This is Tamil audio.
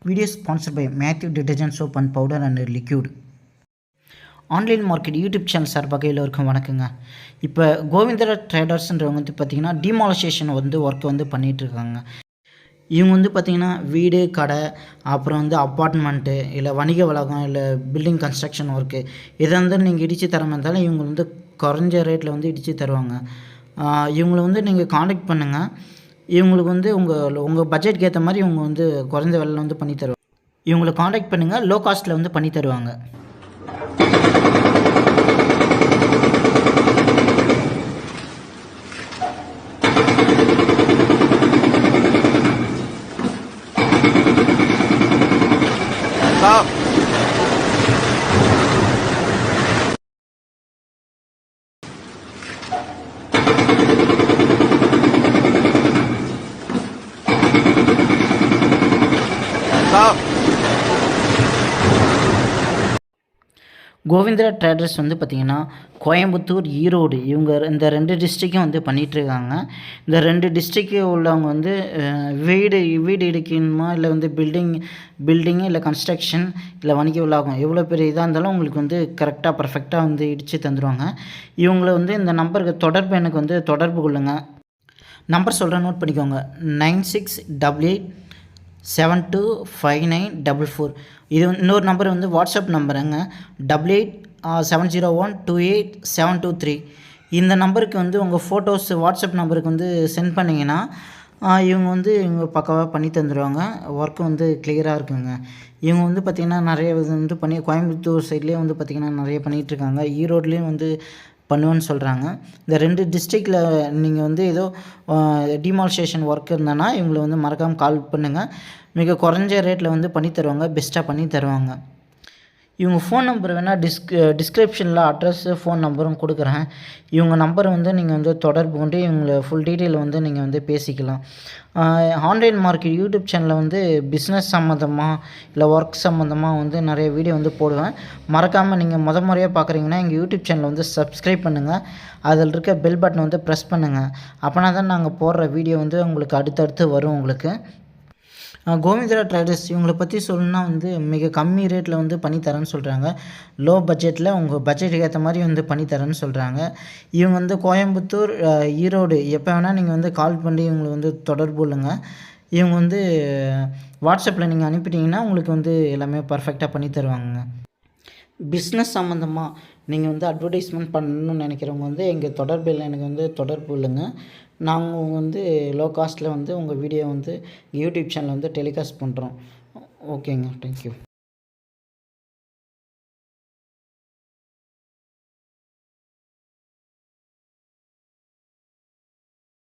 Video sponsored by Matthew Detergent Soap and Powder and Liquid. Online market YouTube channel சார்பாக எல்லோருக்கும் வணக்கங்க. இப்போ கோவிந்தரா ட்ரேடர்ஸ்ன்றவங்க வந்து பார்த்திங்கன்னா டிமாலிஷேஷன் வந்து ஒர்க் வந்து பண்ணிகிட்ருக்காங்க. இவங்க வந்து பார்த்திங்கன்னா வீடு, கடை, அப்புறம் வந்து அப்பார்ட்மெண்ட்டு, இல்லை வணிக வளாகம், இல்லை பில்டிங் கன்ஸ்ட்ரக்ஷன் ஒர்க்கு எதாக இருந்தாலும் நீங்கள் இடித்து தர மாதிரி இருந்தாலும் இவங்க வந்து குறைஞ்ச ரேட்டில் வந்து இடித்து தருவாங்க. இவங்களை வந்து நீங்கள் காண்டாக்ட் பண்ணுங்கள். இவங்களுக்கு வந்து உங்கள் பட்ஜெட்க்கு ஏற்ற மாதிரி இவங்க வந்து குறைஞ்ச விலையில் வந்து பண்ணி தருவாங்க. இவங்களை காண்டாக்ட் பண்ணுங்கள், லோ காஸ்ட்டில் வந்து பண்ணி தருவாங்க. கோவிந்தரா ட்ரேடர்ஸ் வந்து பார்த்திங்கன்னா கோயம்புத்தூர், ஈரோடு இவங்க இந்த 2 டிஸ்ட்ரிக்கும் வந்து பண்ணிகிட்ருக்காங்க. இந்த 2 டிஸ்ட்ரிக்கு உள்ளவங்க வந்து வீடு இடிக்கணுமா, இல்லை வந்து பில்டிங்கு, இல்லை கன்ஸ்ட்ரக்ஷன், இல்லை வணிக வளாகம் எவ்வளோ பெரிய இதாக இருந்தாலும் உங்களுக்கு வந்து கரெக்டாக பர்ஃபெக்டாக வந்து இடித்து தந்துடுவாங்க. இவங்களை வந்து இந்த நம்பருக்கு தொடர்பு எனக்கு வந்து தொடர்பு கொள்ளுங்கள். நம்பர் சொல்கிறேன், நோட் பண்ணிக்கோங்க. 9688725944. இது இன்னொரு நம்பர் வந்து வாட்ஸ்அப் நம்பருங்க, 8870128723. இந்த நம்பருக்கு வந்து உங்கள் ஃபோட்டோஸ் வாட்ஸ்அப் நம்பருக்கு வந்து சென்ட் பண்ணிங்கன்னா இவங்க வந்து பக்காவாக பண்ணி தந்துடுவாங்க. ஒர்க்கு வந்து கிளியராக இருக்குங்க. இவங்க வந்து பார்த்திங்கன்னா நிறைய வந்து கோயம்புத்தூர் சைட்லேயே வந்து பார்த்திங்கன்னா நிறைய பண்ணிகிட்ருக்காங்க. ஈரோட்லேயும் வந்து பண்ணுவேன்னு சொல்கிறாங்க. இந்த 2 டிஸ்ட்ரிக்டில் நீங்கள் வந்து ஏதோ டிமாலிஷேஷன் ஒர்க் இருந்தனா இவங்களை வந்து மறக்காமல் கால் பண்ணுங்கள். மிக குறைஞ்ச ரேட்டில் வந்து பண்ணி தருவாங்க, பெஸ்ட்டாக பண்ணி தருவாங்க. இவங்க ஃபோன் நம்பர் வேணால் டிஸ்கிரிப்ஷனில் அட்ரஸ்ஸு, ஃபோன் நம்பரும் கொடுக்குறேன். இவங்க நம்பரை வந்து நீங்கள் வந்து தொடர்பு கொண்டு இவங்களை ஃபுல் டீட்டெயில் வந்து நீங்கள் வந்து பேசிக்கலாம். ஆன்லைன் மார்க்கெட் யூடியூப் சேனலில் வந்து பிஸ்னஸ் சம்மந்தமாக, இல்லை ஒர்க் சம்மந்தமாக வந்து நிறைய வீடியோ வந்து போடுவேன். மறக்காமல் நீங்கள் முறையாக பார்க்குறீங்கன்னா எங்கள் யூடியூப் சேனலை வந்து சப்ஸ்கிரைப் பண்ணுங்கள். அதில் இருக்க பெல் பட்டனை வந்து ப்ரெஸ் பண்ணுங்கள். அப்போனா தான் நாங்கள் போடுற வீடியோ வந்து உங்களுக்கு அடுத்தடுத்து வரும். உங்களுக்கு கோவிந்தரா ட்ரேடர்ஸ் இவங்களை பற்றி சொல்லணுன்னா வந்து மிக கம்மி ரேட்டில் வந்து பண்ணித்தரேன்னு சொல்கிறாங்க. லோ பட்ஜெட்டில் உங்கள் பட்ஜெட்டுக்கு ஏற்ற மாதிரி வந்து பண்ணித்தரேன்னு சொல்கிறாங்க. இவங்க வந்து கோயம்புத்தூர், ஈரோடு எப்போ வேணால் நீங்கள் வந்து கால் பண்ணி இவங்களை வந்து தொடர்பு கொள்ளுங்க. இவங்க வந்து வாட்ஸ்அப்பில் நீங்கள் அனுப்பிட்டீங்கன்னா உங்களுக்கு வந்து எல்லாமே பர்ஃபெக்டாக பண்ணி தருவாங்க. பிஸ்னஸ் சம்மந்தமாக நீங்கள் வந்து அட்வர்டைஸ்மெண்ட் பண்ணணும்னு நினைக்கிறவங்க வந்து எங்கள் தொடர்பில் எனக்கு வந்து தொடர்பு இல்லைங்க. நாங்கள் வந்து லோ காஸ்ட்டில் வந்து உங்கள் வீடியோ வந்து யூடியூப் சேனலில் வந்து டெலிகாஸ்ட் பண்ணுறோம். ஓகேங்க, தேங்க்யூ.